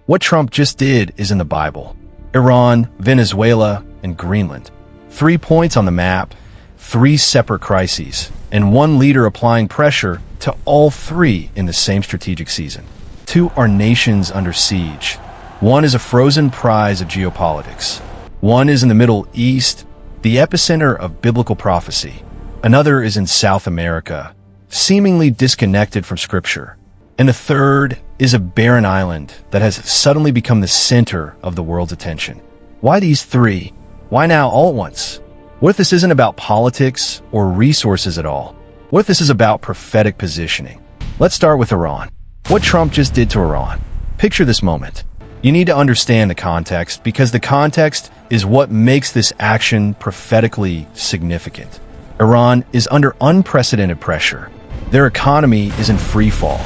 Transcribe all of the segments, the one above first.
What Trump just did is in the Bible. Iran, Venezuela, and Greenland. 3 points on the map, 3 separate crises, and one leader applying pressure to all 3 in the same strategic season. 2 are nations under siege. 1 is a frozen prize of geopolitics. 1 is in the Middle East, the epicenter of biblical prophecy. Another is in South America, seemingly disconnected from Scripture. And the third is a barren island that has suddenly become the center of the world's attention. Why these 3? Why now all at once? What if this isn't about politics or resources at all? What if this is about prophetic positioning? Let's start with Iran. What Trump just did to Iran. Picture this moment. You need to understand the context because the context is what makes this action prophetically significant. Iran is under unprecedented pressure. Their economy is in free fall.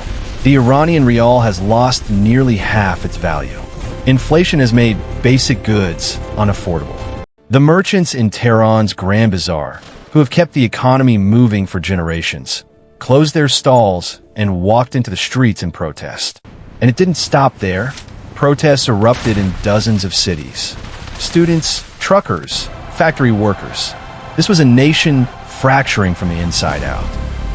The Iranian rial has lost nearly half its value. Inflation has made basic goods unaffordable. The merchants in Tehran's Grand Bazaar, who have kept the economy moving for generations, closed their stalls and walked into the streets in protest. And it didn't stop there. Protests erupted in dozens of cities. Students, truckers, factory workers. This was a nation fracturing from the inside out.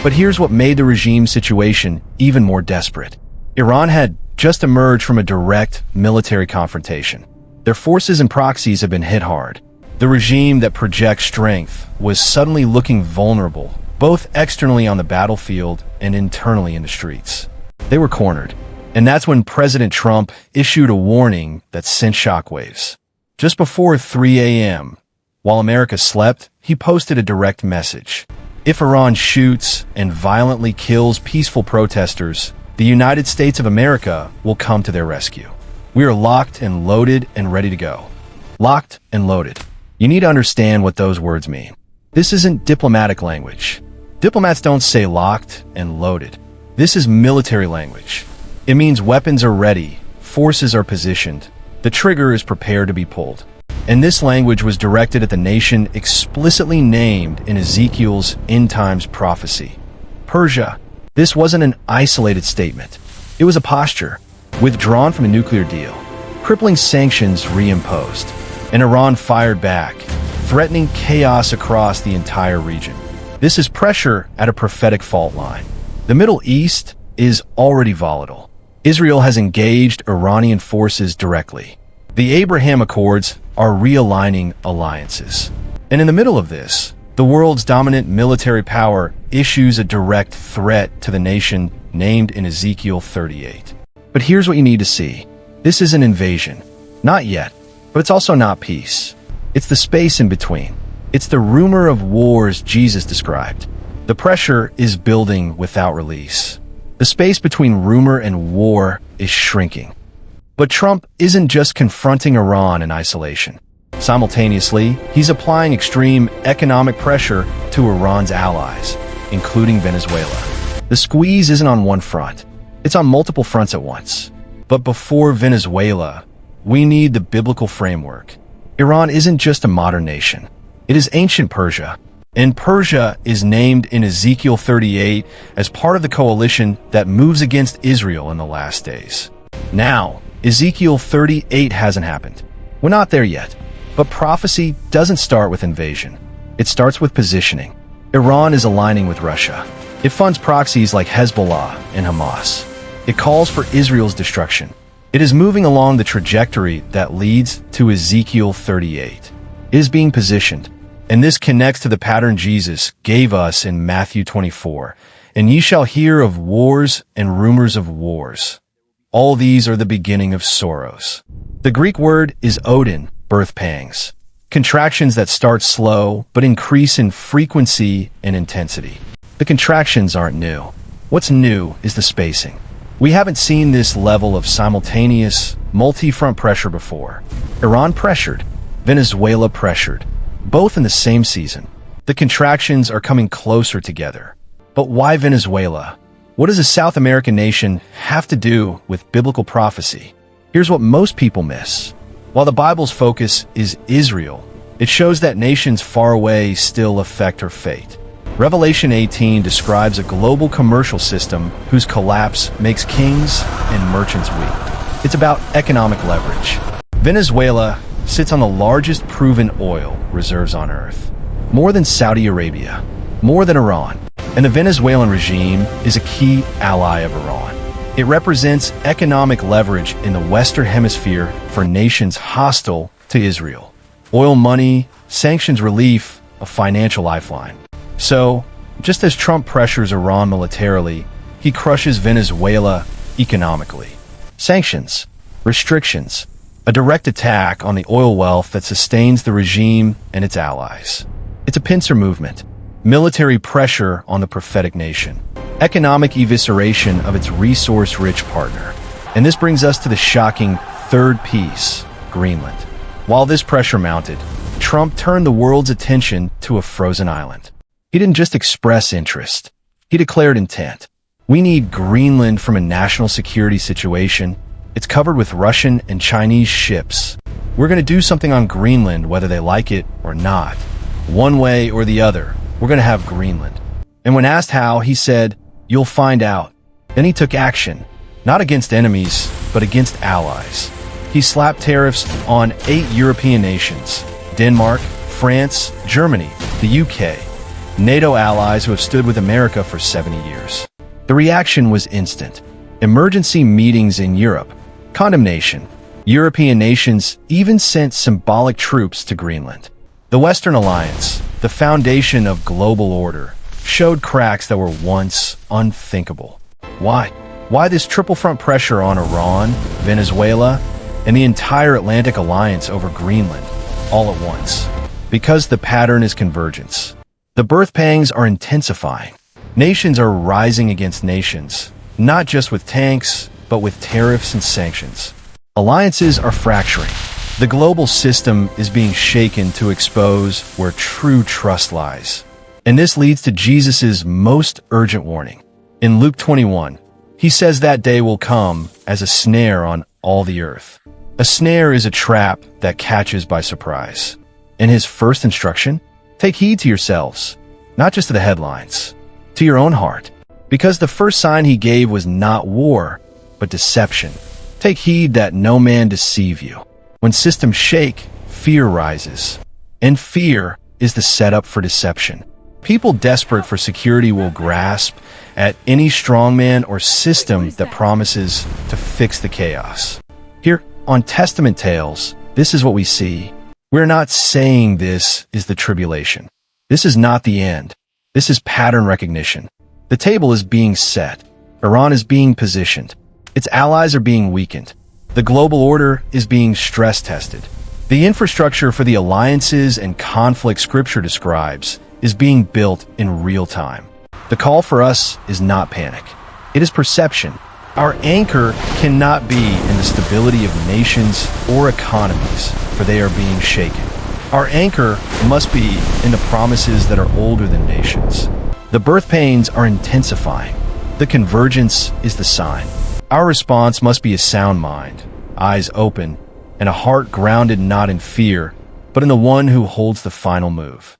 But here's what made the regime's situation even more desperate. Iran had just emerged from a direct military confrontation. Their forces and proxies had been hit hard. The regime that projects strength was suddenly looking vulnerable, both externally on the battlefield and internally in the streets. They were cornered. And that's when President Trump issued a warning that sent shockwaves. Just before 3 a.m., while America slept, he posted a direct message. If Iran shoots and violently kills peaceful protesters, the United States of America will come to their rescue. We are locked and loaded and ready to go. Locked and loaded. You need to understand what those words mean. This isn't diplomatic language. Diplomats don't say locked and loaded. This is military language. It means weapons are ready, forces are positioned, the trigger is prepared to be pulled. And this language was directed at the nation explicitly named in Ezekiel's end times prophecy. Persia. This wasn't an isolated statement. It was a posture, withdrawn from a nuclear deal, crippling sanctions reimposed, and Iran fired back, threatening chaos across the entire region. This is pressure at a prophetic fault line. The Middle East is already volatile. Israel has engaged Iranian forces directly. The Abraham Accords are realigning alliances. And in the middle of this, the world's dominant military power issues a direct threat to the nation named in Ezekiel 38. But here's what you need to see. This is an invasion. Not yet, but it's also not peace. It's the space in between. It's the rumor of wars Jesus described. The pressure is building without release. The space between rumor and war is shrinking. But Trump isn't just confronting Iran in isolation. Simultaneously, he's applying extreme economic pressure to Iran's allies, including Venezuela. The squeeze isn't on one front. It's on multiple fronts at once. But before Venezuela, we need the biblical framework. Iran isn't just a modern nation. It is ancient Persia. And Persia is named in Ezekiel 38 as part of the coalition that moves against Israel in the last days. Now, Ezekiel 38 hasn't happened. We're not there yet. But prophecy doesn't start with invasion. It starts with positioning. Iran is aligning with Russia. It funds proxies like Hezbollah and Hamas. It calls for Israel's destruction. It is moving along the trajectory that leads to Ezekiel 38. It is being positioned. And this connects to the pattern Jesus gave us in Matthew 24. And ye shall hear of wars and rumors of wars. All these are the beginning of sorrows. The Greek word is Odin, birth pangs. Contractions that start slow but increase in frequency and intensity. The contractions aren't new. What's new is the spacing. We haven't seen this level of simultaneous, multi-front pressure before. Iran pressured, Venezuela pressured. Both in the same season. The contractions are coming closer together. But why Venezuela? What does a South American nation have to do with biblical prophecy? Here's what most people miss. While the Bible's focus is Israel, it shows that nations far away still affect her fate. Revelation 18 describes a global commercial system whose collapse makes kings and merchants weep. It's about economic leverage. Venezuela sits on the largest proven oil reserves on Earth. More than Saudi Arabia, more than Iran. And the Venezuelan regime is a key ally of Iran. It represents economic leverage in the Western Hemisphere for nations hostile to Israel. Oil money, sanctions relief, a financial lifeline. So, just as Trump pressures Iran militarily, he crushes Venezuela economically. Sanctions, restrictions, a direct attack on the oil wealth that sustains the regime and its allies. It's a pincer movement, military pressure on the prophetic nation, economic evisceration of its resource-rich partner. And this brings us to the shocking third piece, Greenland. While this pressure mounted, Trump turned the world's attention to a frozen island. He didn't just express interest. He declared intent. We need Greenland from a national security situation. It's covered with Russian and Chinese ships. We're going to do something on Greenland whether they like it or not. One way or the other, we're going to have Greenland. And when asked how, he said, "You'll find out." Then he took action, not against enemies, but against allies. He slapped tariffs on 8 European nations: Denmark, France, Germany, the UK, NATO allies who have stood with America for 70 years. The reaction was instant. Emergency meetings in Europe, condemnation. European nations even sent symbolic troops to Greenland. The Western Alliance, the foundation of global order, showed cracks that were once unthinkable. Why? Why this triple front pressure on Iran, Venezuela, and the entire Atlantic Alliance over Greenland, all at once? Because the pattern is convergence. The birth pangs are intensifying. Nations are rising against nations, not just with tanks, but with tariffs and sanctions. Alliances are fracturing. The global system is being shaken to expose where true trust lies. And this leads to Jesus' most urgent warning. In Luke 21, he says that day will come as a snare on all the earth. A snare is a trap that catches by surprise. In his first instruction, take heed to yourselves, not just to the headlines, to your own heart. Because the first sign he gave was not war, but deception. Take heed that no man deceive you. When systems shake, fear rises. And fear is the setup for deception. People desperate for security will grasp at any strongman or system that promises to fix the chaos. Here on Testament Tales, this is what we see. We're not saying this is the tribulation. This is not the end. This is pattern recognition. The table is being set. Iran is being positioned. Its allies are being weakened. The global order is being stress tested. The infrastructure for the alliances and conflict Scripture describes is being built in real time. The call for us is not panic. It is perception. Our anchor cannot be in the stability of nations or economies, for they are being shaken. Our anchor must be in the promises that are older than nations. The birth pains are intensifying. The convergence is the sign. Our response must be a sound mind, eyes open, and a heart grounded not in fear, but in the one who holds the final move.